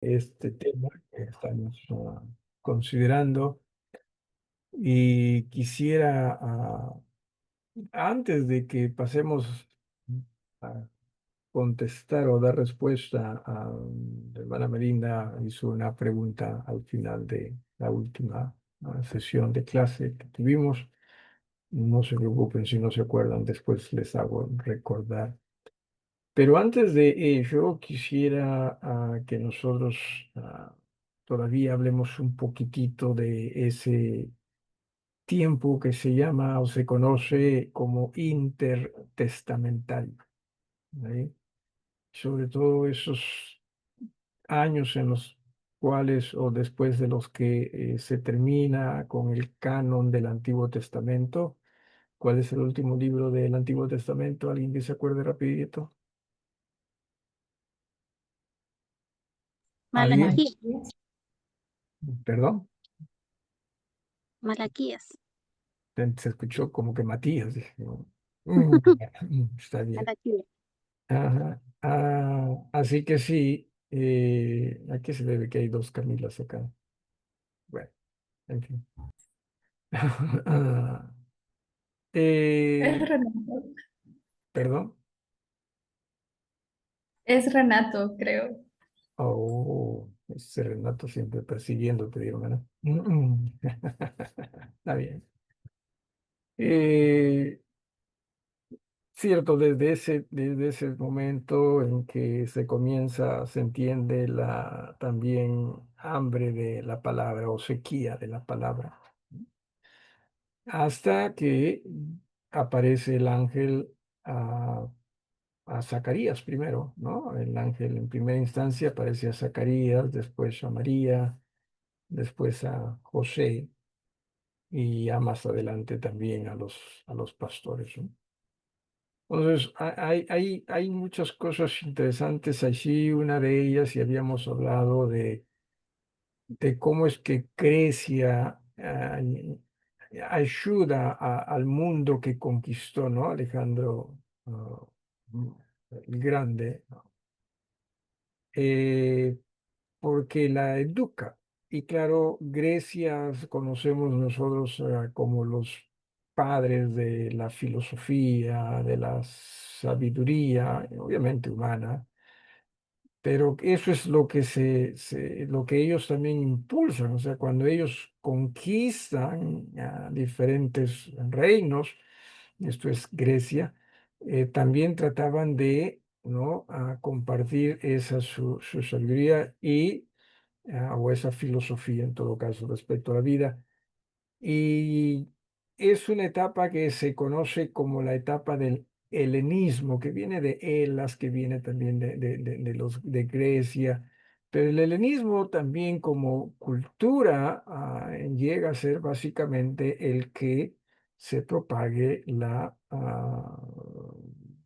este tema que estamos considerando y quisiera, antes de que pasemos a contestar o dar respuesta a la hermana Melinda, hizo una pregunta al final de la última sesión de clase que tuvimos. No se preocupen si no se acuerdan, después les hago recordar. Pero antes de ello, quisiera que nosotros todavía hablemos un poquitito de ese tiempo que se llama o se conoce como intertestamentario, ¿sí? Sobre todo esos años en los cuales o después de los que se termina con el canon del Antiguo Testamento. ¿Cuál es el último libro del Antiguo Testamento? ¿Alguien que se acuerde rapidito? ¿Alguien? Malaquías. Perdón, Malaquías. se escuchó como que Matías. Dije, "No". Está bien. Malaquías. Ajá. Así que sí, ¿a qué se debe que hay dos Camilas acá? Bueno, en fin. Ah, Es eh, Renato. perdón. Es Renato, creo. Oh, ese Renato siempre persiguiendo, te digo, ¿no? Está bien. Eh, Cierto, desde ese momento en que se comienza, se entiende la también hambre de la palabra o sequía de la palabra, hasta que aparece el ángel a, a Zacarías primero, ¿no? El ángel en primera instancia aparece a Zacarías, después a María, después a José y ya más adelante también a los pastores, ¿no? Entonces, hay muchas cosas interesantes allí. Una de ellas, y habíamos hablado de cómo es que Grecia ayuda al mundo que conquistó, ¿no? Alejandro el Grande, ¿no? Eh, porque la educa. Y claro, Grecia conocemos nosotros como los padres de la filosofía, de la sabiduría, obviamente humana, pero eso es lo que lo que ellos también impulsan. O sea, cuando ellos conquistan diferentes reinos, esto es Grecia, también trataban de, ¿no? Compartir esa su sabiduría y o esa filosofía en todo caso respecto a la vida. Y es una etapa que se conoce como la etapa del helenismo, que viene de Helas, que viene también de Grecia. Pero el helenismo también como cultura llega a ser básicamente el que se propague la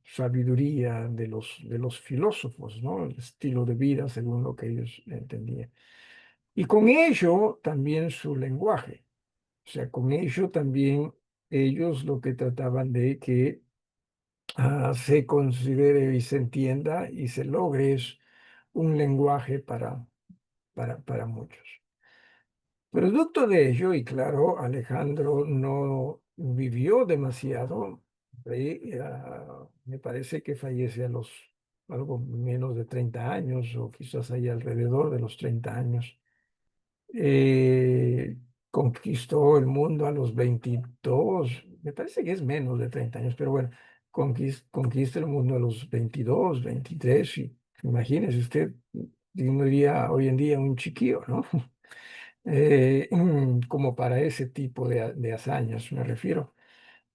sabiduría de los filósofos, ¿no? El estilo de vida según lo que ellos entendían. Y con ello también su lenguaje. O sea, con ello también ellos lo que trataban de que se considere y se entienda y se logre es un lenguaje para muchos. Producto de ello, y claro, Alejandro no vivió demasiado, me parece que fallece a los algo menos de 30 años o quizás ahí alrededor de los 30 años. eh, Conquistó el mundo a los 22, me parece que es menos de 30 años, pero bueno, conquista el mundo a los 22, 23, y imagínese usted, uno diría hoy en día un chiquillo, ¿no? Como para ese tipo de hazañas me refiero.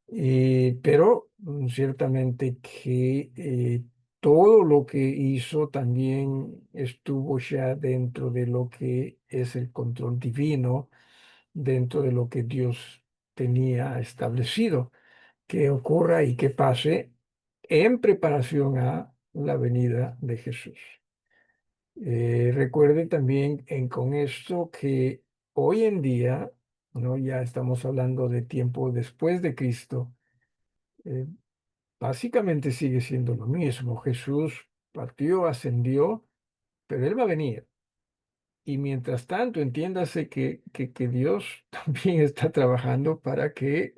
Pero ciertamente que todo lo que hizo también estuvo ya dentro de lo que es el control divino, dentro de lo que Dios tenía establecido, que ocurra y que pase en preparación a la venida de Jesús. Recuerde también con esto que hoy en día, ¿no? Ya estamos hablando de tiempo después de Cristo. eh, Básicamente sigue siendo lo mismo. Jesús partió, ascendió, pero Él va a venir. Y mientras tanto, entiéndase que Dios también está trabajando para que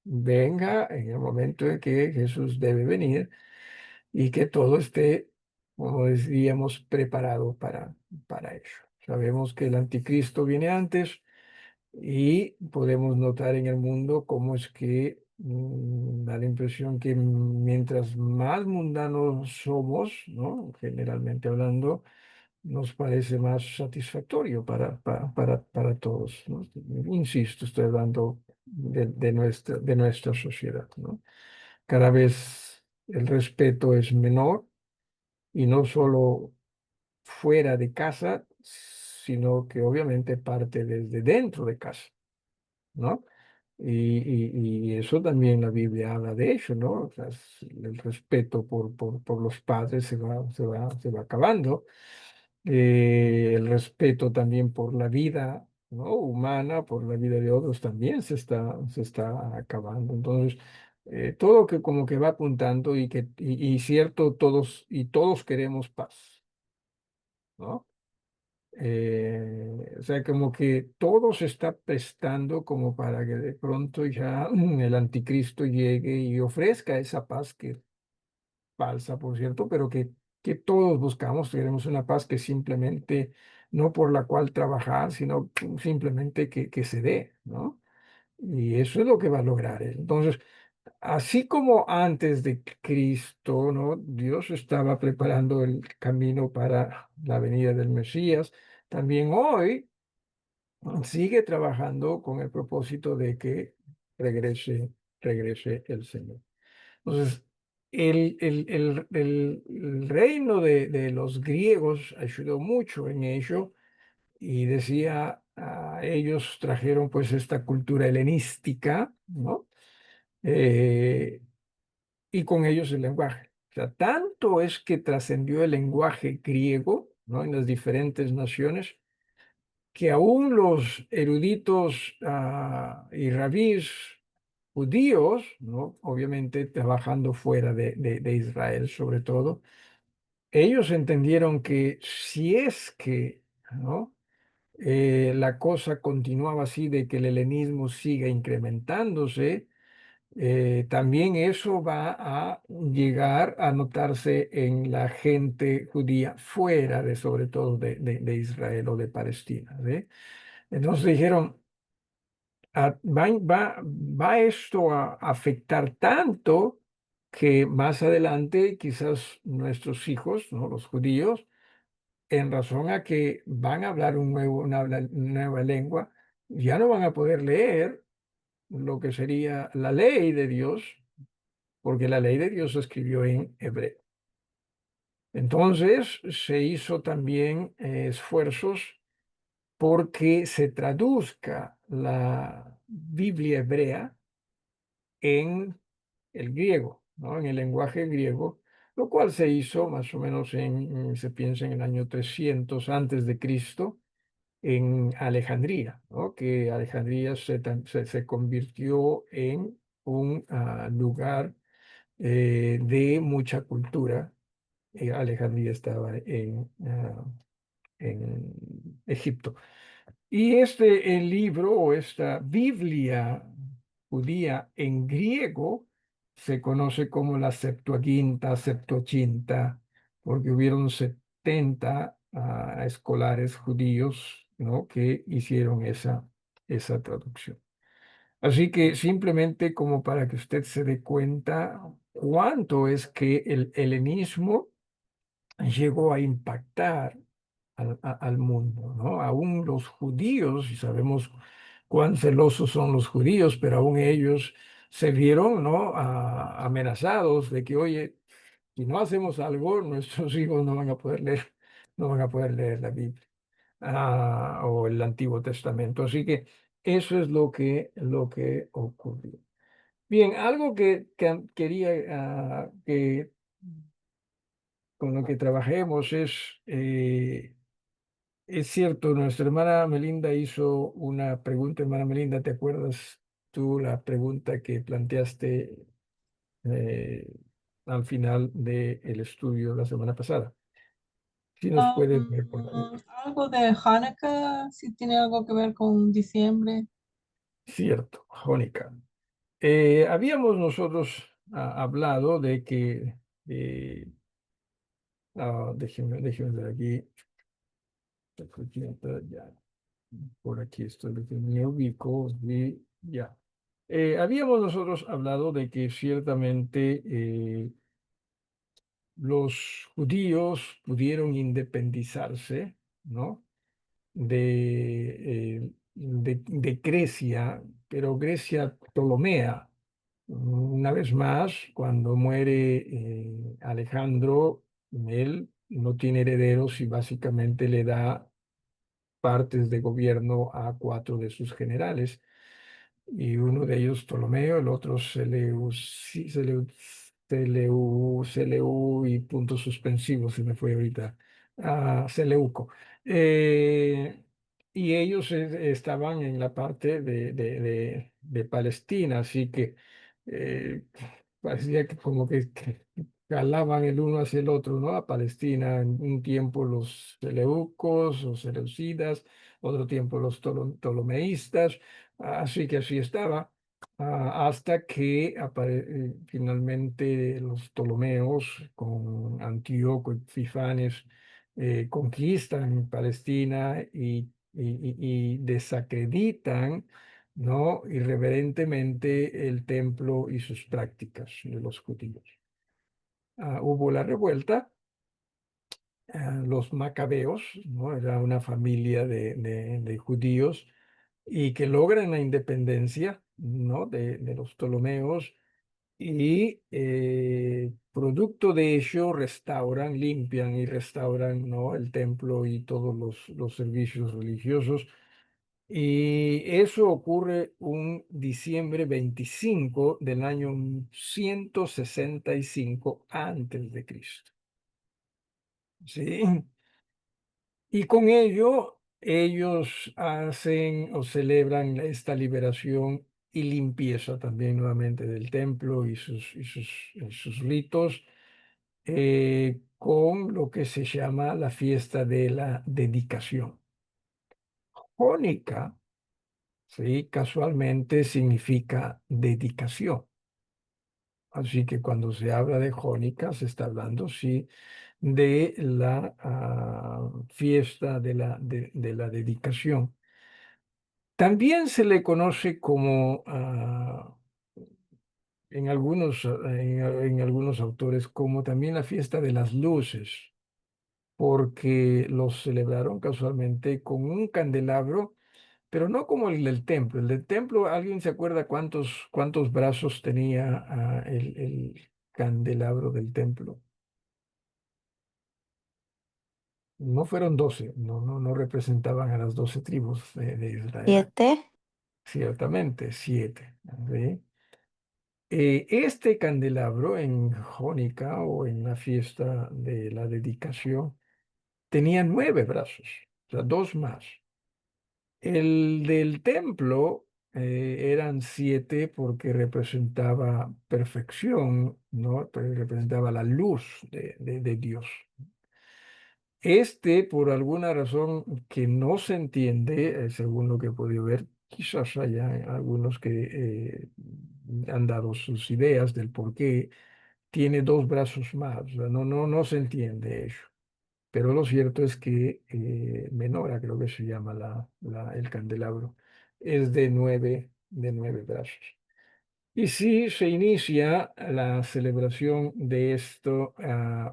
venga en el momento en que Jesús debe venir y que todo esté, como decíamos, preparado para ello. Sabemos que el anticristo viene antes y podemos notar en el mundo cómo es que da la impresión que mientras más mundanos somos, ¿no? Generalmente hablando, nos parece más satisfactorio para todos, ¿no? Insisto, estoy hablando de nuestra sociedad, ¿no? Cada vez el respeto es menor y no solo fuera de casa, sino que obviamente parte desde dentro de casa, ¿no? Y eso también la Biblia habla de eso, ¿no? O sea, el respeto por los padres se va acabando. El respeto también por la vida, ¿no? Humana, por la vida de otros también se está acabando. Entonces, todo que como que va apuntando y cierto, todos queremos paz, ¿no? O sea, como que todo se está prestando como para que de pronto ya el anticristo llegue y ofrezca esa paz que falsa, por cierto, pero que todos buscamos. Queremos una paz que simplemente, no por la cual trabajar, sino simplemente que se dé, ¿no? Y eso es lo que va a lograr él. Entonces, así como antes de Cristo, ¿no? Dios estaba preparando el camino para la venida del Mesías, también hoy sigue trabajando con el propósito de que regrese, regrese el Señor. Entonces, el reino de los griegos ayudó mucho en ello y decía, ellos trajeron pues esta cultura helenística, ¿no? Eh, y con ellos el lenguaje. O sea, tanto es que trascendió el lenguaje griego, ¿no? En las diferentes naciones, que aún los eruditos y rabís judíos, ¿no? Obviamente trabajando fuera de Israel sobre todo, ellos entendieron que si es que, ¿no? La cosa continuaba así de que el helenismo siga incrementándose, también eso va a llegar a notarse en la gente judía fuera de, sobre todo de Israel o de Palestina, ¿sí? Entonces dijeron, va esto a afectar tanto que más adelante quizás nuestros hijos, ¿no? Los judíos, en razón a que van a hablar una nueva lengua, ya no van a poder leer lo que sería la ley de Dios, porque la ley de Dios se escribió en hebreo. Entonces se hizo también esfuerzos porque se traduzca la Biblia hebrea en el griego, ¿no? En el lenguaje griego, lo cual se hizo más o menos se piensa en el año 300 antes de Cristo, en Alejandría, ¿no? Que Alejandría se convirtió en un lugar de mucha cultura. Alejandría estaba en Egipto. Y el libro o esta Biblia judía en griego se conoce como la Septuaginta, Septuaginta, porque hubieron 70 escolares judíos, ¿no? Que hicieron esa traducción. Así que simplemente como para que usted se dé cuenta cuánto es que el helenismo llegó a impactar al mundo, ¿no? Aún los judíos, y sabemos cuán celosos son los judíos, pero aún ellos se vieron, ¿no? Amenazados de que, oye, si no hacemos algo, nuestros hijos no van a poder leer la Biblia, o el Antiguo Testamento. Así que eso es lo que ocurrió. Bien, algo que quería que con lo que trabajemos es cierto, nuestra hermana Melinda hizo una pregunta. Hermana Melinda, ¿te acuerdas tú la pregunta que planteaste eh, al final del estudio la semana pasada? Si nos puedes recordar. Algo de Hanukkah, si tiene algo que ver con diciembre. Cierto, Jónica. Habíamos nosotros hablado de que, déjenme ver aquí, ya, por aquí estoy, me ubico, y ya. Habíamos nosotros hablado de que ciertamente los judíos pudieron independizarse, ¿no? De Grecia, pero Grecia Ptolomea. Una vez más, cuando muere Alejandro, él no tiene herederos y básicamente le da partes de gobierno a cuatro de sus generales y uno de ellos Ptolomeo, el otro Seleu y puntos suspensivos, se me fue ahorita, Seleuco. Eh, y ellos estaban en la parte de Palestina, así que eh, parecía que como que jalaban el uno hacia el otro, ¿no? A Palestina en un tiempo los seleucos o seleucidas, otro tiempo los ptolomeístas. Así que así estaba, hasta que finalmente los Ptolomeos con Antíoco y Epifanes conquistan Palestina y desacreditan, ¿no? Irreverentemente el templo y sus prácticas de los judíos. Hubo la revuelta, los macabeos, ¿no? Era una familia de judíos y que logran la independencia, ¿no? de los Ptolomeos y producto de ello restauran, limpian y restauran, ¿no? el templo y todos los servicios religiosos. Y eso ocurre un diciembre 25 del año 165 antes de Cristo. ¿Sí? Y con ello, ellos hacen o celebran esta liberación y limpieza también nuevamente del templo y sus ritos con lo que se llama la fiesta de la dedicación. Jónica, sí, casualmente significa dedicación. Así que cuando se habla de Jónica, se está hablando, sí, de la fiesta de la dedicación. También se le conoce como, en algunos autores, como también la fiesta de las luces, porque los celebraron casualmente con un candelabro, pero no como el del templo. El del templo, ¿alguien se acuerda cuántos brazos tenía el candelabro del templo? No fueron 12, no representaban a las 12 tribus de Israel. 7. Ciertamente, 7. ¿Sí? Este candelabro en Jónica o en la fiesta de la dedicación tenía 9 brazos, o sea, dos más. El del templo eran 7 porque representaba perfección, ¿no? Representaba la luz de Dios. Este, por alguna razón que no se entiende, según lo que he podido ver, quizás haya algunos que han dado sus ideas del por qué tiene dos brazos más. O sea, no se entiende eso. Pero lo cierto es que Menora, creo que se llama el candelabro, es de nueve brazos. Y sí, se inicia la celebración de esto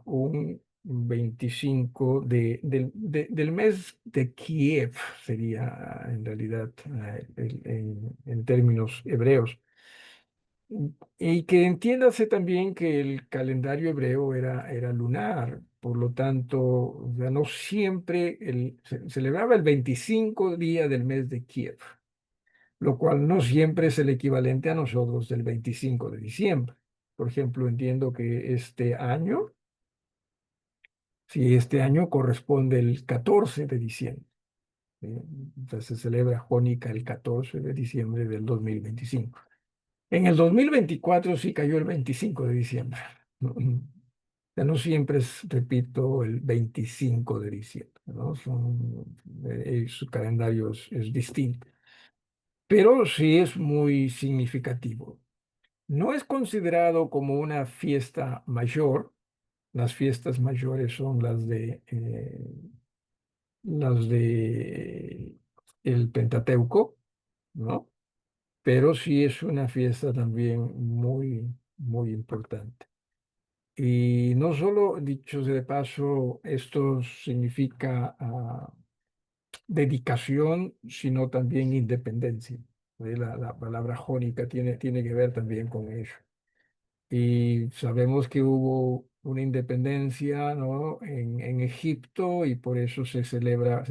un 25 del mes de Kiev, sería en realidad en términos hebreos. Y que entiéndase también que el calendario hebreo era lunar, por lo tanto, o sea, no siempre se celebraba el 25 día del mes de Kiev, lo cual no siempre es el equivalente a nosotros del 25 de diciembre. Por ejemplo, entiendo que si este año corresponde el 14 de diciembre. ¿Sí? Entonces se celebra Jónica el 14 de diciembre del 2025. En el 2024 sí cayó el 25 de diciembre. sea, no siempre es, repito, el 25 de diciembre, ¿no? Su calendario es distinto, pero sí es muy significativo. No es considerado como una fiesta mayor. Las fiestas mayores son las de el Pentateuco, ¿no? Pero sí es una fiesta también muy, muy importante. Y no solo, dicho sea de paso, esto significa dedicación, sino también independencia. La palabra jónica tiene que ver también con eso. Y sabemos que hubo una independencia, ¿no? en Egipto y por eso se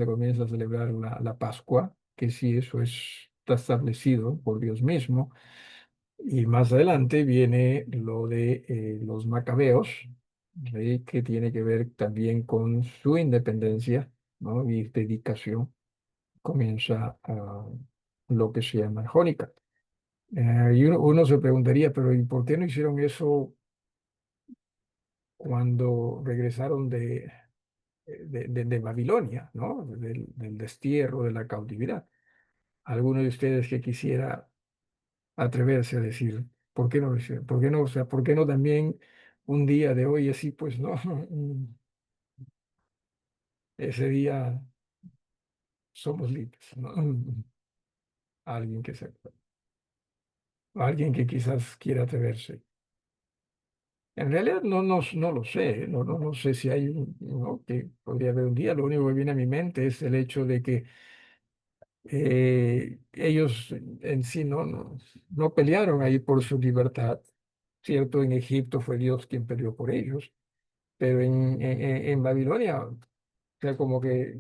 comienza a celebrar la Pascua, que sí, eso está establecido por Dios mismo. Y más adelante viene lo de los macabeos, ¿sí? Que tiene que ver también con su independencia, ¿no? Y dedicación. Comienza lo que se llama Jónica. Y uno se preguntaría, pero ¿y por qué no hicieron eso cuando regresaron de Babilonia, ¿no? Del destierro, de la cautividad? Alguno de ustedes que quisiera atreverse a decir, ¿por qué no lo hicieron? ¿Por qué no? O sea, ¿por qué no también un día de hoy así? Pues no, ese día somos libres, ¿no? Alguien que se, alguien que quizás quiera atreverse. En realidad no lo sé, no sé si hay ¿no? que podría haber un día. Lo único que viene a mi mente es el hecho de que ellos en sí no pelearon ahí por su libertad. Cierto, en Egipto fue Dios quien peleó por ellos, pero en Babilonia, o sea, como que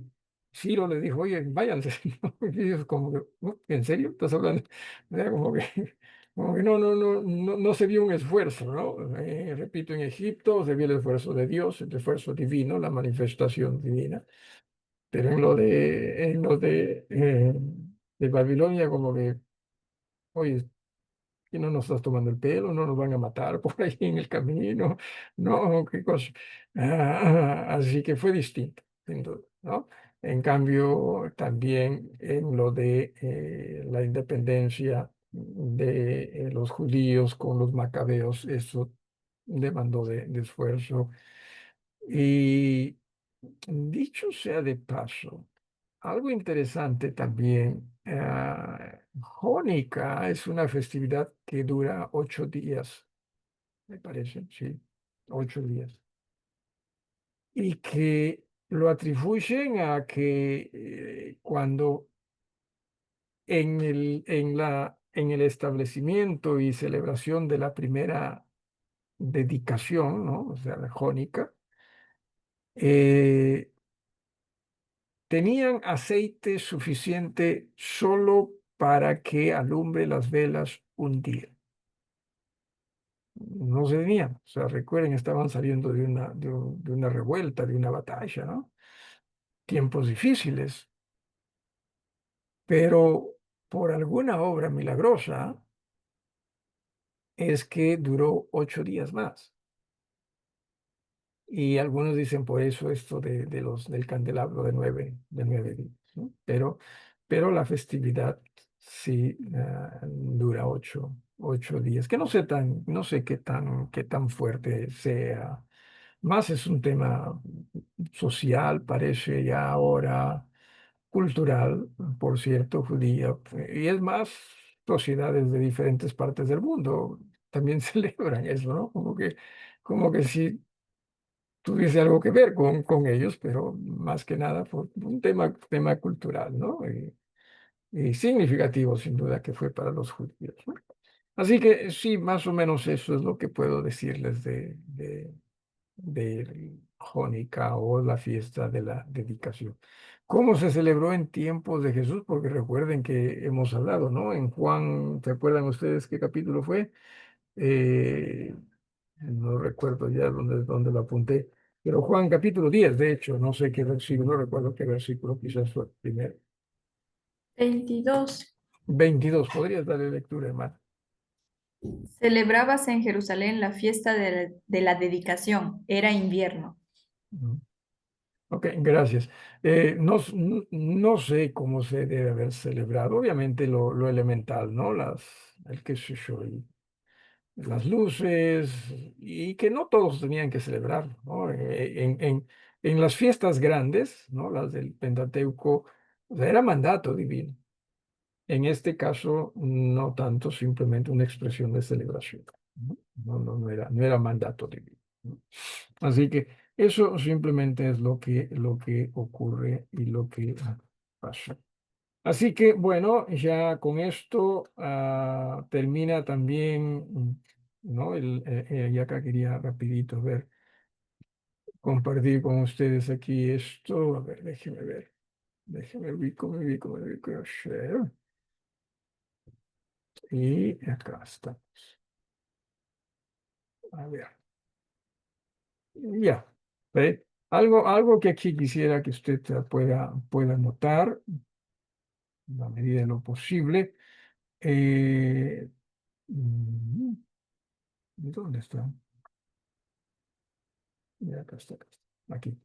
Ciro le dijo, oye, váyanse. ¿No? Y ellos como que, "¿No? ¿En serio estás hablando?". O sea, como que no se vio un esfuerzo, ¿no? Repito, en Egipto se vio el esfuerzo de Dios, el esfuerzo divino, la manifestación divina, pero en lo de Babilonia, como que, oye, y no nos estás tomando el pelo, no nos van a matar por ahí en el camino, no, qué cosa. Así que fue distinto, sin duda, ¿no? En cambio, también en lo de la independencia de los judíos con los macabeos, eso demandó de esfuerzo. Y dicho sea de paso, algo interesante también, Jónica es una festividad que dura 8 días, me parece, sí, 8 días, y que lo atribuyen a que cuando en el establecimiento y celebración de la primera dedicación, ¿no? O sea, la Jónica, eh, tenían aceite suficiente solo para que alumbre las velas un día. No se tenían. O sea, recuerden, estaban saliendo de una revuelta, de una batalla, ¿no? Tiempos difíciles, pero por alguna obra milagrosa es que duró 8 días más. Y algunos dicen por eso esto del candelabro de nueve días, ¿no? Pero la festividad sí dura 8 días, que no sé qué tan fuerte sea. Más es un tema social, parece ya ahora, cultural, por cierto, judía, y es más, sociedades de diferentes partes del mundo también celebran eso, ¿no? Como que sí tuviese algo que ver con ellos, pero más que nada por un tema cultural, ¿no? Y significativo, sin duda, que fue para los judíos, ¿no? Así que sí, más o menos eso es lo que puedo decirles de Jónica o la fiesta de la dedicación. ¿Cómo se celebró en tiempos de Jesús? Porque recuerden que hemos hablado, ¿no? En Juan, ¿se acuerdan ustedes qué capítulo fue? Eh, no recuerdo ya dónde lo apunté, pero Juan capítulo 10 de hecho, no sé qué versículo, no recuerdo qué versículo, quizás fue el primero. 22. 22, podrías darle lectura, hermano. Celebrábase en Jerusalén la fiesta de la dedicación. Era invierno. Ujú. Ok, gracias. No sé cómo se debe haber celebrado. Obviamente lo elemental, ¿no? El qué sé yo, las luces, y que no todos tenían que celebrar, ¿no? En las fiestas grandes, ¿no? Las del Pentateuco, o sea, era mandato divino. En este caso, no tanto, simplemente una expresión de celebración, ¿no? No era mandato divino, ¿no? Así que eso simplemente es lo que ocurre y lo que pasa. Así que bueno, ya con esto termina también, ¿no? Y acá quería rapidito ver, compartir con ustedes aquí esto. A ver, déjenme ver. Me ubico, share. Y acá está. A ver, ya. ¿Ve? Algo que aquí quisiera que usted pueda notar, en la medida de lo posible. Eh, mm, ¿Dónde está? Ya, acá está, aquí.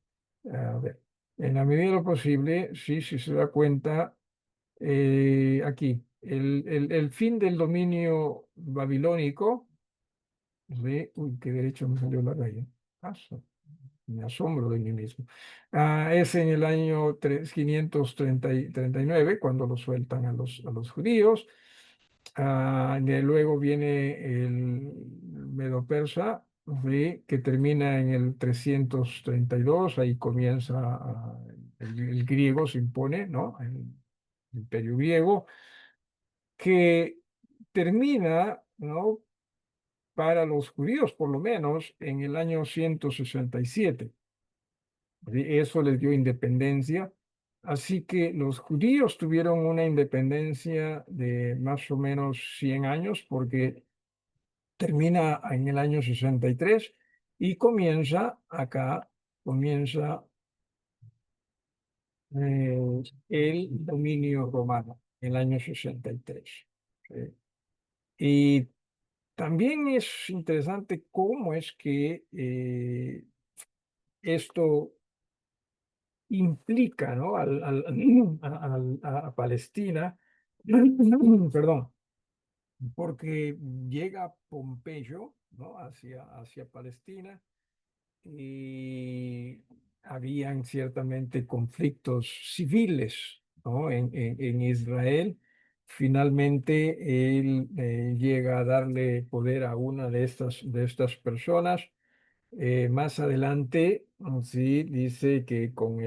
A ver, en la medida de lo posible, sí, si se da cuenta, aquí, el fin del dominio babilónico, ¿sí? Uy, qué derecho me salió la raya. Ah, me asombro de mí mismo. Es en el año 539 cuando lo sueltan a los judíos. De luego viene el Medo-Persa, ¿sí? Que termina en el 332. Ahí comienza el griego, se impone, ¿no? El imperio griego, que termina, ¿no? Para los judíos, por lo menos, en el año 167. ¿Sí? Eso les dio independencia. Así que los judíos tuvieron una independencia de más o menos 100 años, porque termina en el año 63 y comienza el dominio romano, en el año 63. ¿Sí? Y también es interesante cómo es que esto implica, ¿no? A Palestina, perdón, porque llega Pompeyo, ¿no? Hacia Palestina, y habían ciertamente conflictos civiles, ¿no? En Israel. Finalmente, él llega a darle poder a una de estas personas. Más adelante, sí, dice que con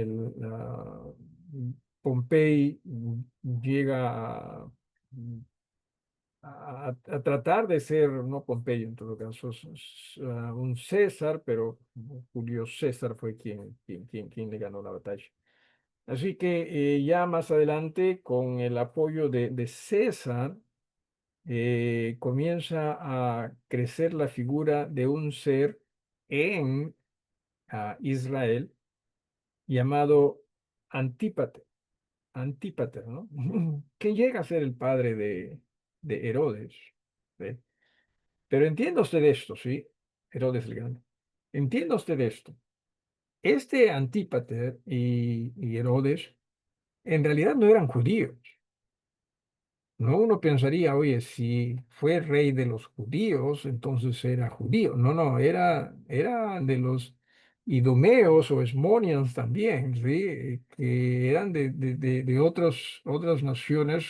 Pompey llega a tratar de ser, no Pompeyo en todo caso, un César, pero Julio César fue quien le ganó la batalla. Así que ya más adelante, con el apoyo de César, comienza a crecer la figura de un ser en Israel llamado Antípater, Antípater, ¿no? Que llega a ser el padre de Herodes. ¿Ve? Pero entienda usted esto, ¿sí? Herodes el Grande. Entienda usted esto. Este Antípater y Herodes en realidad no eran judíos. No, uno pensaría, oye, si fue rey de los judíos, entonces era judío. No, no, era de los idumeos o esmonians también, ¿sí? Que eran de otras naciones,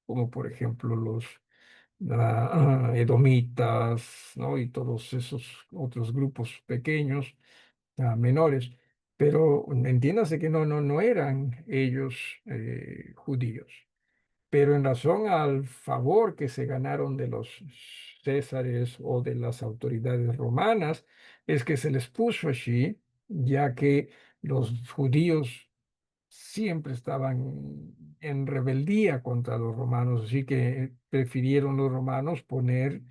como por ejemplo los edomitas, ¿no? Y todos esos otros grupos pequeños, menores. Pero entiéndase que no eran ellos judíos, pero en razón al favor que se ganaron de los césares o de las autoridades romanas, es que se les puso allí, ya que los judíos siempre estaban en rebeldía contra los romanos, así que prefirieron los romanos poner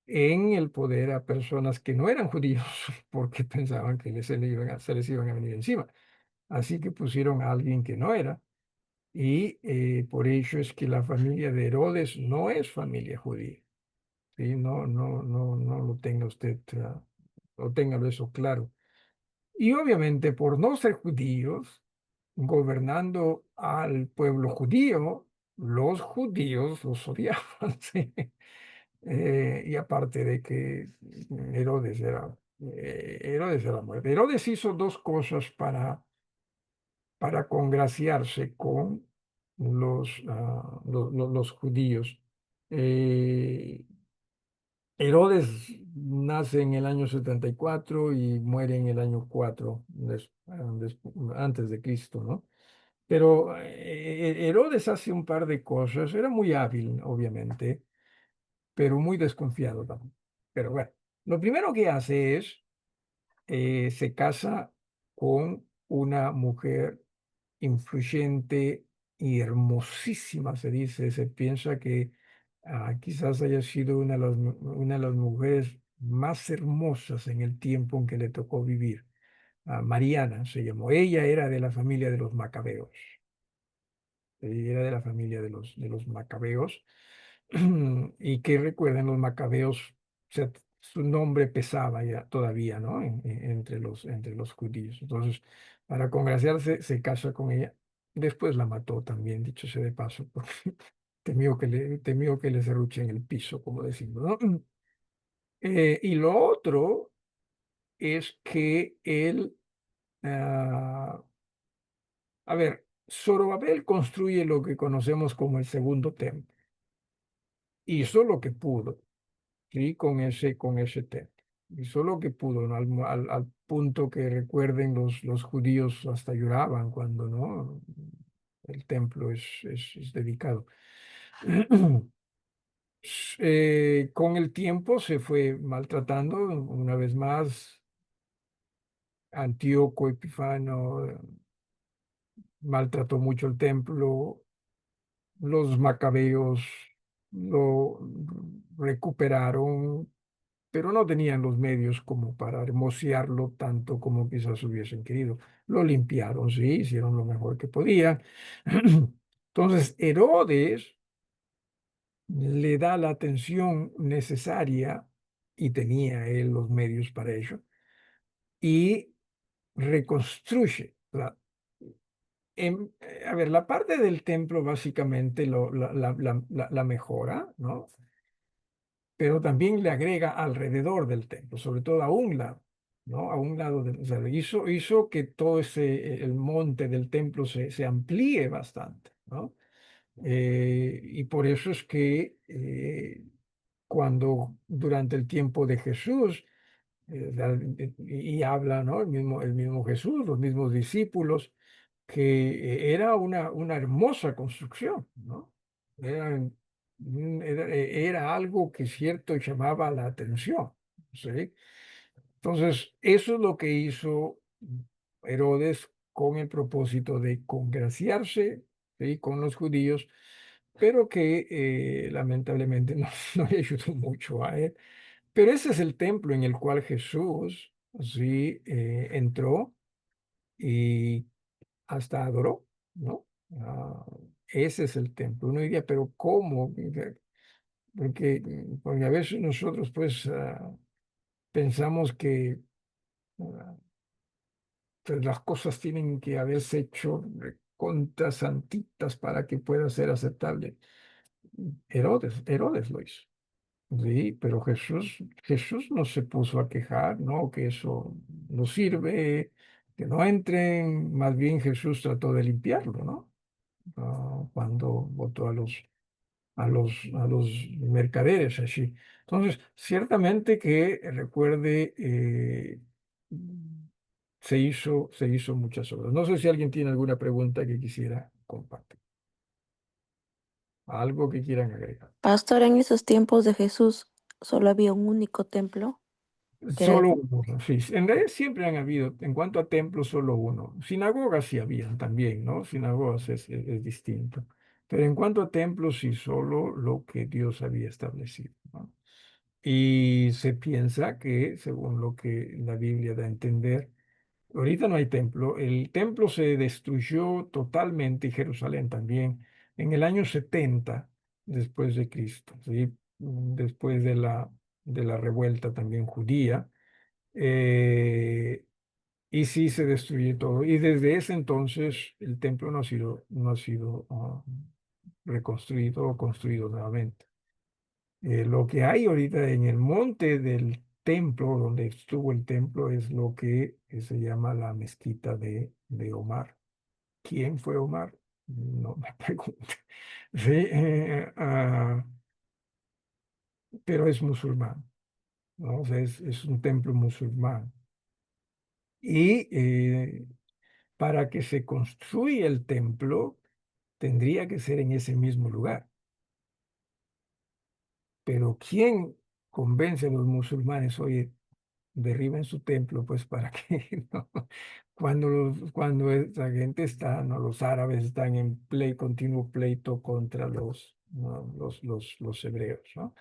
en el poder a personas que no eran judíos, porque pensaban que se les iban a venir encima. Así que pusieron a alguien que no era. Y por ello es que la familia de Herodes no es familia judía. ¿sí? No lo tenga usted, o téngalo eso claro. Y obviamente por no ser judíos, gobernando al pueblo judío, los judíos los odiaban, ¿sí? Y aparte de que Herodes era muerte. Herodes hizo dos cosas para congraciarse con los judíos. Eh, Herodes nace en el año 74 y muere en el año 4 antes de Cristo, ¿no? Pero Herodes hace un par de cosas, era muy hábil, obviamente, pero muy desconfiado también. Pero bueno, lo primero que hace es, se casa con una mujer influyente y hermosísima, se dice. Se piensa que quizás haya sido una de las mujeres más hermosas en el tiempo en que le tocó vivir. Mariana se llamó. Ella era de la familia de los macabeos. Era de la familia de los macabeos. Y que recuerden, los macabeos, o sea, su nombre pesaba ya todavía, ¿no? Entre los judíos. Entonces, para congraciarse, se casa con ella. Después la mató también, dicho sea de paso, porque temió que le serruche en el piso, como decimos, ¿no? Y lo otro es que él, a ver, Zorobabel construye lo que conocemos como el segundo templo. Hizo lo que pudo, ¿sí? Con ese templo. Hizo lo que pudo, ¿no? Al punto que recuerden, los judíos hasta lloraban cuando, ¿no? El templo es dedicado. Con el tiempo se fue maltratando, una vez más, Antíoco Epifano maltrató mucho el templo, los macabeos lo recuperaron, pero no tenían los medios como para hermosearlo tanto como quizás hubiesen querido. Lo limpiaron, sí, hicieron lo mejor que podían. Entonces, Herodes le da la atención necesaria, y tenía él los medios para ello, y reconstruye. A ver, la parte del templo básicamente la mejora, ¿no? Pero también le agrega alrededor del templo, sobre todo a un lado, ¿no? A un lado o sea, hizo que todo el monte del templo se amplíe bastante, ¿no? Y por eso es que cuando durante el tiempo de Jesús, y habla, ¿no? El mismo Jesús, los mismos discípulos, que era una hermosa construcción, ¿no? Era, era algo que cierto llamaba la atención, ¿sí? Entonces, eso es lo que hizo Herodes con el propósito de congraciarse, ¿sí? Con los judíos, pero que lamentablemente no le ayudó mucho a él. Pero ese es el templo en el cual Jesús, sí, entró y hasta adoró, ¿no? Ese es el templo. Uno diría, pero ¿cómo? Porque a veces nosotros pues pensamos que pues, las cosas tienen que haberse hecho contra santitas para que pueda ser aceptable. Herodes lo hizo. Sí, pero Jesús no se puso a quejar, ¿no? Que eso no sirve, que no entren. Más bien Jesús trató de limpiarlo, ¿no? Cuando votó a los mercaderes así. Entonces, ciertamente que recuerde, se hizo muchas obras. No sé si alguien tiene alguna pregunta que quisiera compartir, algo que quieran agregar. Pastor, en esos tiempos de Jesús solo había un único templo, que era el... Solo uno, sí. En realidad siempre han habido, en cuanto a templos, solo uno. Sinagogas sí habían también, ¿no? Sinagogas es distinto. Pero en cuanto a templos, sí, solo lo que Dios había establecido, ¿no? Y se piensa que, según lo que la Biblia da a entender, ahorita no hay templo. El templo se destruyó totalmente, y Jerusalén también, en el año 70 después de Cristo, ¿sí? después de la revuelta también judía. eh, y sí se destruye todo. Y desde ese entonces el templo no ha sido reconstruido o construido nuevamente. Lo que hay ahorita en el monte del templo, donde estuvo el templo, es lo que se llama la mezquita de Omar. ¿Quién fue Omar? No me pregunte. Sí, pero es musulmán, ¿no? O sea, es un templo musulmán. Y para que se construya el templo, tendría que ser en ese mismo lugar. Pero ¿quién convence a los musulmanes? Oye, derriben su templo, pues para que no. Cuando esa gente está, no, los árabes están en continuo pleito contra ¿no? los hebreos, ¿no?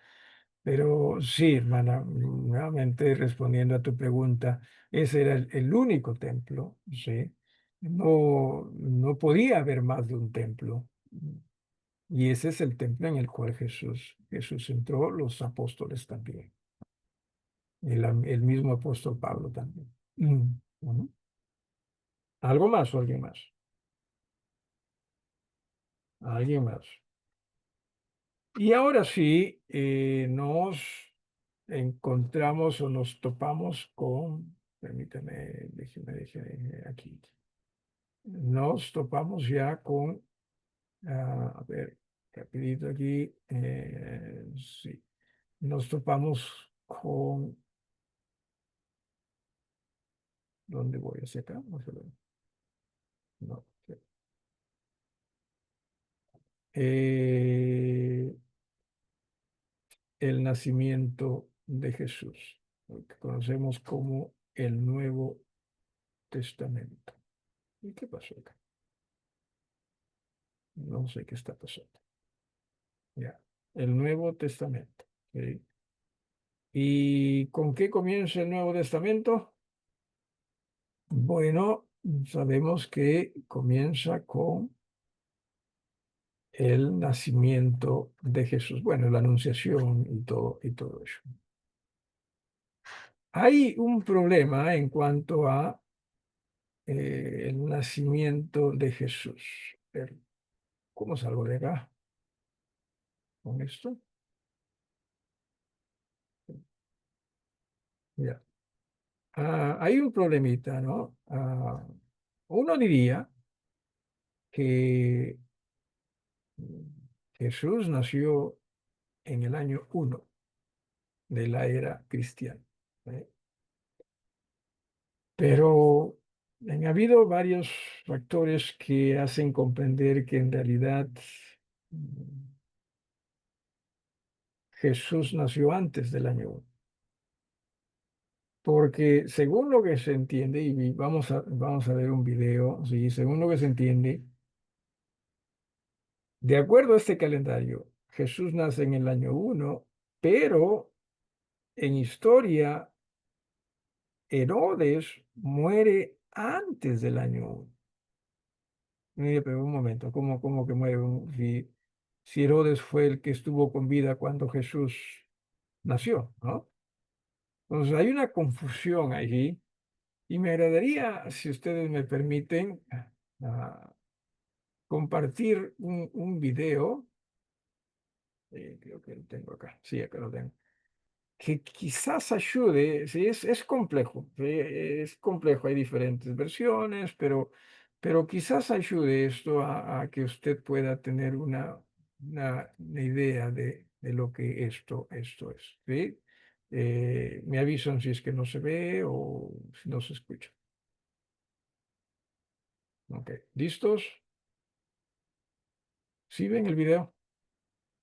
Pero sí, hermana, nuevamente respondiendo a tu pregunta, ese era el único templo, ¿sí? No podía haber más de un templo. Y ese es el templo en el cual Jesús entró, los apóstoles también. El mismo apóstol Pablo también. Ujú. ¿Algo más o alguien más? ¿Alguien más? Y ahora sí, nos encontramos o nos topamos con, permítame, déjeme aquí. Nos topamos ya con, a ver, rapidito aquí, sí, nos topamos con, ¿dónde voy? ¿Hacia acá? Vamos a ver. No. Sí. Eh, el nacimiento de Jesús, lo que conocemos como el Nuevo Testamento. ¿Y qué pasó acá? No sé qué está pasando. Ya, el Nuevo Testamento. ¿Sí? ¿Y con qué comienza el Nuevo Testamento? Bueno, sabemos que comienza con el nacimiento de Jesús. Bueno, la anunciación y todo eso. Hay un problema en cuanto a el nacimiento de Jesús. Pero, ¿cómo salgo de acá con esto? Ya. Hay un problemita, ¿no? Uno diría que Jesús nació en el año 1 de la era cristiana. ¿Eh? Pero han habido varios factores que hacen comprender que en realidad mm, Jesús nació antes del año 1. Porque según lo que se entiende, y vamos a ver un video, sí, según lo que se entiende, de acuerdo a este calendario, Jesús nace en el año 1, pero en historia, Herodes muere antes del año 1. Mire, pero un momento, ¿cómo que muere? Si Herodes fue el que estuvo con vida cuando Jesús nació, ¿no? Entonces hay una confusión allí y me agradaría, si ustedes me permiten, ah, compartir un video, creo que lo tengo acá, sí, acá lo tengo, que quizás ayude, sí, es complejo, sí, es complejo, hay diferentes versiones, pero quizás ayude esto a que usted pueda tener una idea de lo que esto es, ¿sí? Me avisan si es que no se ve o si no se escucha. Ok, ¿listos? ¿Sí ven el video?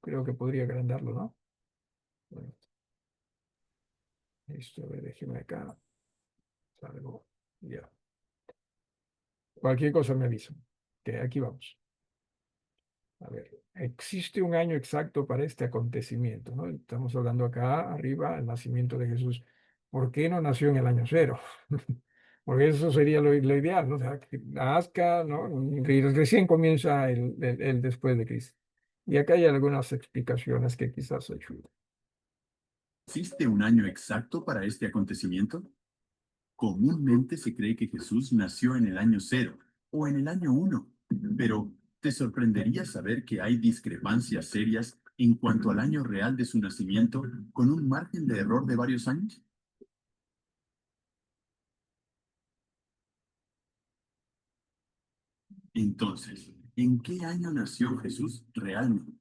Creo que podría agrandarlo, ¿no? Bueno, listo, a ver, déjeme acá. Salgo. Ya. Cualquier cosa me avisan. Que aquí vamos. A ver, existe un año exacto para este acontecimiento, ¿no? Estamos hablando acá arriba, el nacimiento de Jesús. ¿Por qué no nació en el año 0? Porque eso sería lo ideal, ¿no? O sea, que nazca, ¿no? Y recién comienza el después de Cristo. Y acá hay algunas explicaciones que quizás ayuden. ¿Existe un año exacto para este acontecimiento? Comúnmente se cree que Jesús nació en el año 0 o en el año 1, pero ¿te sorprendería saber que hay discrepancias serias en cuanto al año real de su nacimiento con un margen de error de varios años? Entonces, ¿en qué año nació Jesús realmente?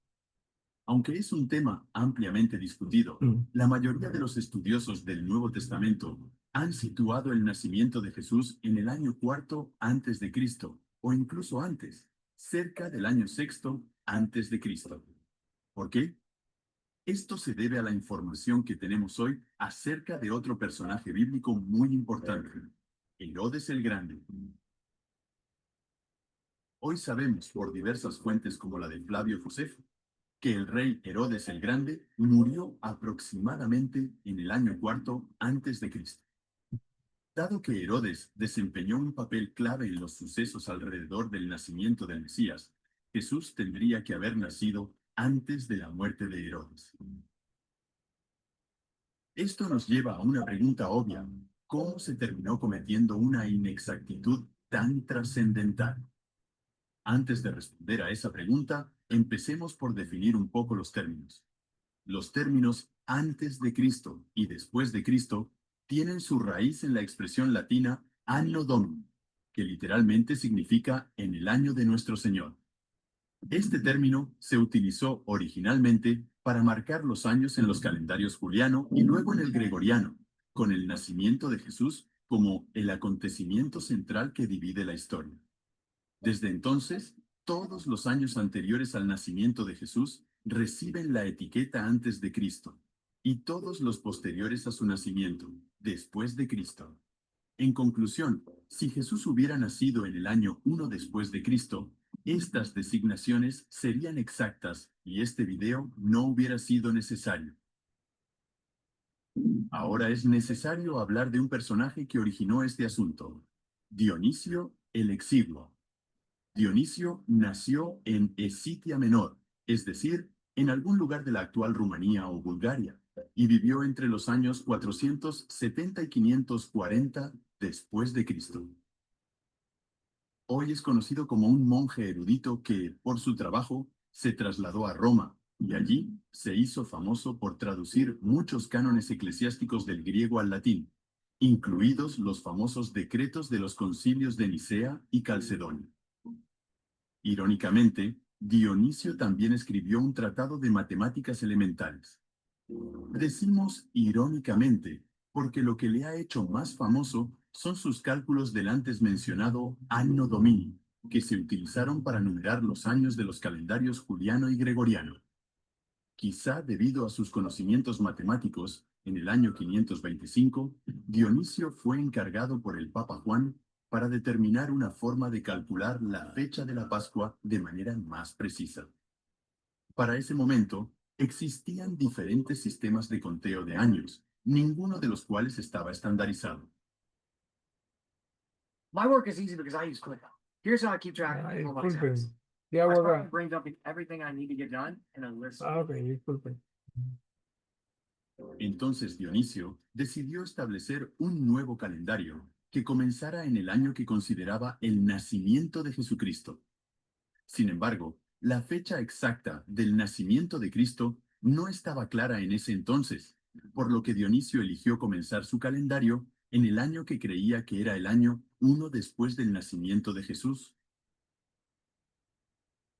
Aunque es un tema ampliamente discutido, la mayoría de los estudiosos del Nuevo Testamento han situado el nacimiento de Jesús en el año cuarto antes de Cristo, o incluso antes, cerca del año sexto antes de Cristo. ¿Por qué? Esto se debe a la información que tenemos hoy acerca de otro personaje bíblico muy importante, Herodes el Grande. Hoy sabemos por diversas fuentes como la de Flavio Josefo que el rey Herodes el Grande murió aproximadamente en el año cuarto antes de Cristo. Dado que Herodes desempeñó un papel clave en los sucesos alrededor del nacimiento del Mesías, Jesús tendría que haber nacido antes de la muerte de Herodes. Esto nos lleva a una pregunta obvia: ¿cómo se terminó cometiendo una inexactitud tan trascendental? Antes de responder a esa pregunta, empecemos por definir un poco los términos. Los términos antes de Cristo y después de Cristo tienen su raíz en la expresión latina Anno Domini, que literalmente significa en el año de nuestro Señor. Este término se utilizó originalmente para marcar los años en los calendarios juliano y luego en el gregoriano, con el nacimiento de Jesús como el acontecimiento central que divide la historia. Desde entonces, todos los años anteriores al nacimiento de Jesús reciben la etiqueta antes de Cristo, y todos los posteriores a su nacimiento, después de Cristo. En conclusión, si Jesús hubiera nacido en el año 1 después de Cristo, estas designaciones serían exactas y este video no hubiera sido necesario. Ahora es necesario hablar de un personaje que originó este asunto: Dionisio el Exiguo. Dionisio nació en Escitia Menor, es decir, en algún lugar de la actual Rumanía o Bulgaria, y vivió entre los años 470 y 540 después de Cristo. Hoy es conocido como un monje erudito que, por su trabajo, se trasladó a Roma, y allí se hizo famoso por traducir muchos cánones eclesiásticos del griego al latín, incluidos los famosos decretos de los concilios de Nicea y Calcedonia. Irónicamente, Dionisio también escribió un tratado de matemáticas elementales. Decimos irónicamente, porque lo que le ha hecho más famoso son sus cálculos del antes mencionado Anno Domini, que se utilizaron para numerar los años de los calendarios juliano y gregoriano. Quizá debido a sus conocimientos matemáticos, en el año 525, Dionisio fue encargado por el Papa Juan para determinar una forma de calcular la fecha de la Pascua de manera más precisa. Para ese momento, existían diferentes sistemas de conteo de años, ninguno de los cuales estaba estandarizado. My work is easy because I use ClickUp. Here's how I keep track of all my Disculpen. tasks. ¿Qué I hago start acá? by brings up everything I need to get done in a list. Ok, disculpen. Entonces Dionisio decidió establecer un nuevo calendario que comenzara en el año que consideraba el nacimiento de Jesucristo. Sin embargo, la fecha exacta del nacimiento de Cristo no estaba clara en ese entonces, por lo que Dionisio eligió comenzar su calendario en el año que creía que era el año 1 después del nacimiento de Jesús.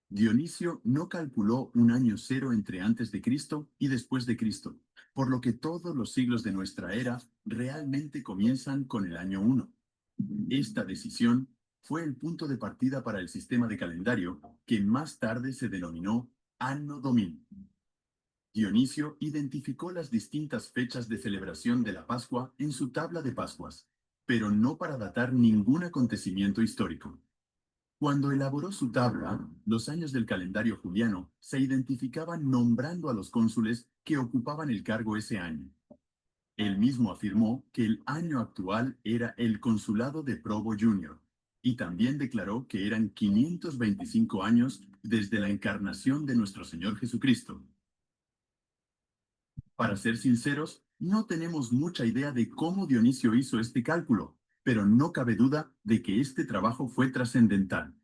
Dionisio no calculó un año 0 entre antes de Cristo y después de Cristo, por lo que todos los siglos de nuestra era realmente comienzan con el año 1. Esta decisión fue el punto de partida para el sistema de calendario que más tarde se denominó Anno Domini. Dionisio identificó las distintas fechas de celebración de la Pascua en su tabla de Pascuas, pero no para datar ningún acontecimiento histórico. Cuando elaboró su tabla, los años del calendario juliano se identificaban nombrando a los cónsules que ocupaban el cargo ese año. Él mismo afirmó que el año actual era el consulado de Probo Junior, y también declaró que eran 525 años desde la encarnación de nuestro Señor Jesucristo. Para ser sinceros, no tenemos mucha idea de cómo Dionisio hizo este cálculo, pero no cabe duda de que este trabajo fue trascendental.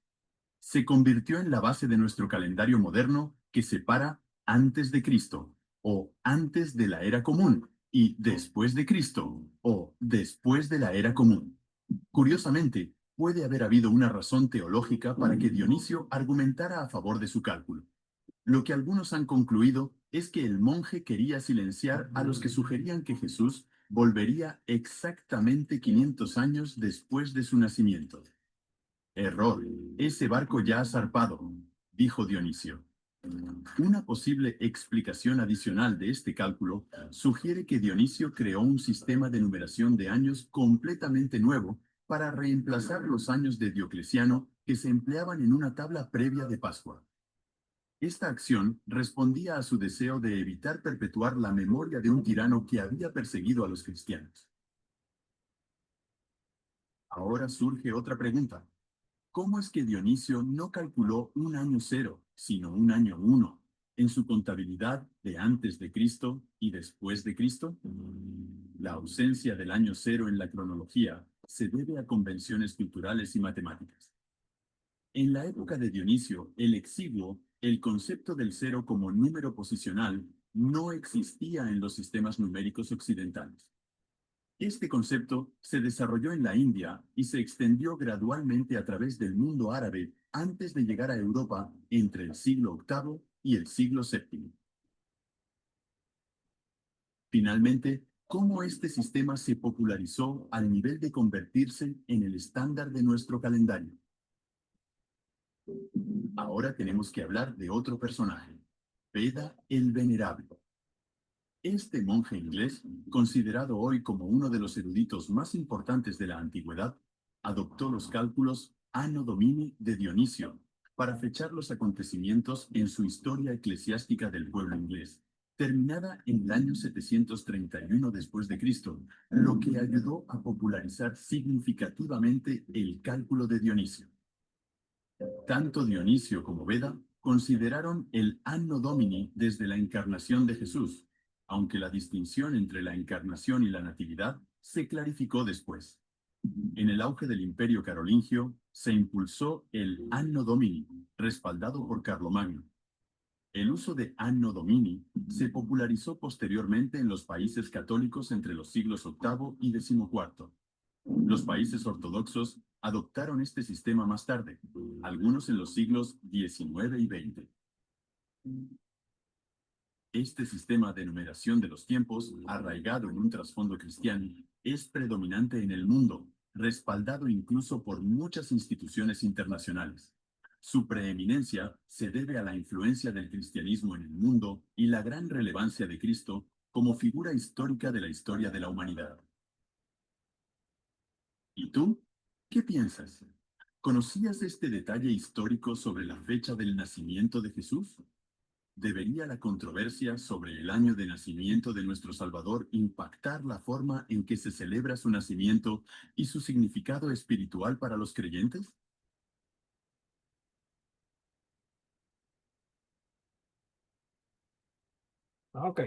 Se convirtió en la base de nuestro calendario moderno que separa antes de Cristo, o antes de la era común, y después de Cristo, o después de la era común. Curiosamente, puede haber habido una razón teológica para que Dionisio argumentara a favor de su cálculo. Lo que algunos han concluido es que el monje quería silenciar a los que sugerían que Jesús volvería exactamente 500 años después de su nacimiento. Error, ese barco ya ha zarpado, dijo Dionisio. Una posible explicación adicional de este cálculo sugiere que Dionisio creó un sistema de numeración de años completamente nuevo para reemplazar los años de Diocleciano que se empleaban en una tabla previa de Pascua. Esta acción respondía a su deseo de evitar perpetuar la memoria de un tirano que había perseguido a los cristianos. Ahora surge otra pregunta. ¿Cómo es que Dionisio no calculó un año cero, sino un año uno, en su contabilidad de antes de Cristo y después de Cristo? La ausencia del año cero en la cronología se debe a convenciones culturales y matemáticas. En la época de Dionisio, el Exiguo, el concepto del cero como número posicional no existía en los sistemas numéricos occidentales. Este concepto se desarrolló en la India y se extendió gradualmente a través del mundo árabe antes de llegar a Europa entre el siglo VIII y el siglo VII. Finalmente, ¿cómo este sistema se popularizó al nivel de convertirse en el estándar de nuestro calendario? Ahora tenemos que hablar de otro personaje, Beda el Venerable. Este monje inglés, considerado hoy como uno de los eruditos más importantes de la antigüedad, adoptó los cálculos Anno Domini de Dionisio para fechar los acontecimientos en su historia eclesiástica del pueblo inglés, terminada en el año 731 después de Cristo, lo que ayudó a popularizar significativamente el cálculo de Dionisio. Tanto Dionisio como Beda consideraron el Anno Domini desde la encarnación de Jesús, aunque la distinción entre la encarnación y la natividad se clarificó después. En el auge del Imperio Carolingio se impulsó el Anno Domini, respaldado por Carlomagno. El uso de Anno Domini se popularizó posteriormente en los países católicos entre los siglos VIII y XIV. Los países ortodoxos adoptaron este sistema más tarde, algunos en los siglos XIX y XX. Este sistema de numeración de los tiempos, arraigado en un trasfondo cristiano, es predominante en el mundo, respaldado incluso por muchas instituciones internacionales. Su preeminencia se debe a la influencia del cristianismo en el mundo y la gran relevancia de Cristo como figura histórica de la historia de la humanidad. ¿Y tú? ¿Qué piensas? ¿Conocías este detalle histórico sobre la fecha del nacimiento de Jesús? ¿Debería la controversia sobre el año de nacimiento de nuestro Salvador impactar la forma en que se celebra su nacimiento y su significado espiritual para los creyentes? Ok.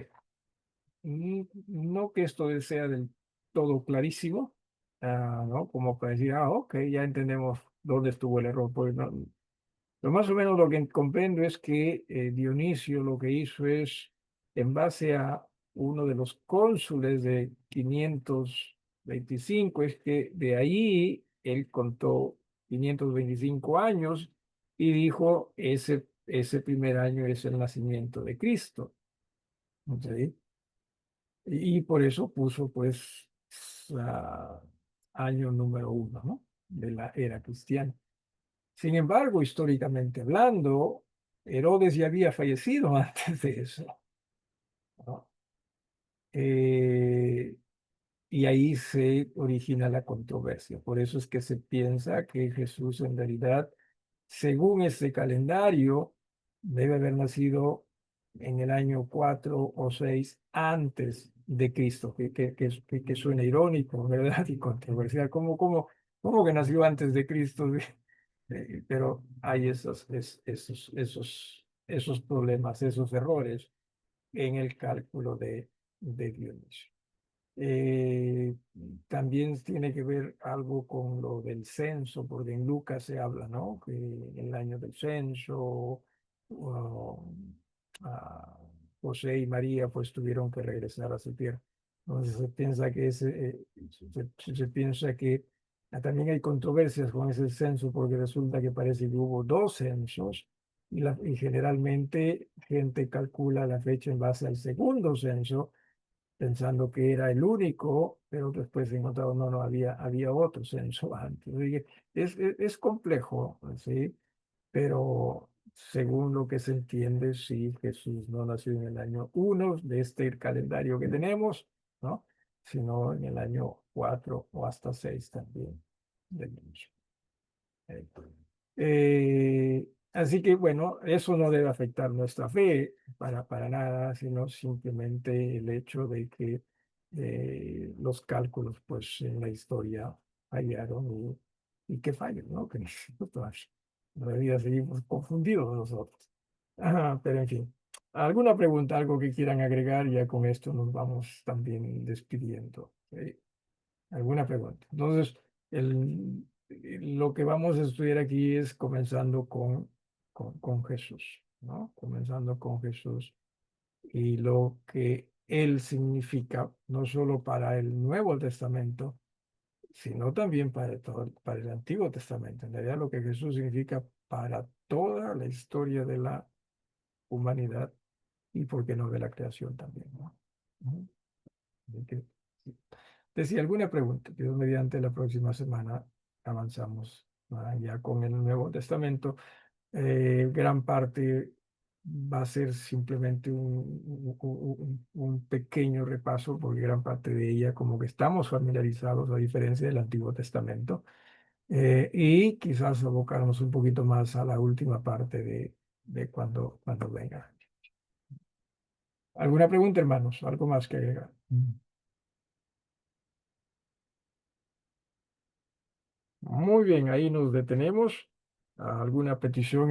No que esto sea del todo clarísimo, ¿no? Como para decir, ok, ya entendemos dónde estuvo el error. Pues no, pero más o menos lo que comprendo es que Dionisio lo que hizo es, en base a uno de los cónsules de 525, es que de ahí él contó 525 años y dijo, ese primer año es el nacimiento de Cristo. ¿Ok? Y por eso puso, pues, año número 1, ¿no? De la era cristiana. Sin embargo, históricamente hablando, Herodes ya había fallecido antes de eso, ¿no? Y ahí se origina la controversia. Por eso es que se piensa que Jesús en realidad, según ese calendario, debe haber nacido en el año 4 o 6 antes de Cristo, que suena irónico, ¿verdad? Y controversial. ¿Cómo que nació antes de Cristo? Pero hay esos problemas, esos errores en el cálculo de Dionisio. Eh, También tiene que ver algo con lo del censo, porque en Lucas se habla, ¿no? Que en el año del censo, uh, ah, José y María pues tuvieron que regresar a su tierra. Entonces se piensa que se piensa que también hay controversias con ese censo, porque resulta que parece que hubo dos censos y generalmente gente calcula la fecha en base al segundo censo pensando que era el único, pero después encontraron, no, había otro censo antes. Así que es complejo, ¿sí? Pero según lo que se entiende, sí, Jesús no nació en el año 1 de este calendario que tenemos, ¿no? Sino en el año 4 o hasta 6 también del mismo. Así que bueno, eso no debe afectar nuestra fe para nada, sino simplemente el hecho de que los cálculos pues en la historia fallaron y que fallen, ¿no? Que nosotros todavía seguimos confundidos nosotros. Ajá, pero en fin, ¿alguna pregunta, algo que quieran agregar? Ya con esto nos vamos también despidiendo. ¿Sí? ¿Alguna pregunta? Entonces, lo que vamos a estudiar aquí es comenzando con Jesús, ¿no? Comenzando con Jesús y lo que Él significa, no solo para el Nuevo Testamento, sino también para el Antiguo Testamento. En realidad, lo que Jesús significa para toda la historia de la humanidad y, por qué no, de la creación también, ¿no? Ujú. Así que, sí. Si alguna pregunta, Dios mediante la próxima semana avanzamos ya con el Nuevo Testamento. Gran parte va a ser simplemente un pequeño repaso, porque gran parte de ella como que estamos familiarizados a diferencia del Antiguo Testamento. Y quizás abocarnos un poquito más a la última parte de cuando venga. ¿Alguna pregunta, hermanos? ¿Algo más que agregar? Muy bien, ahí nos detenemos. ¿Alguna petición?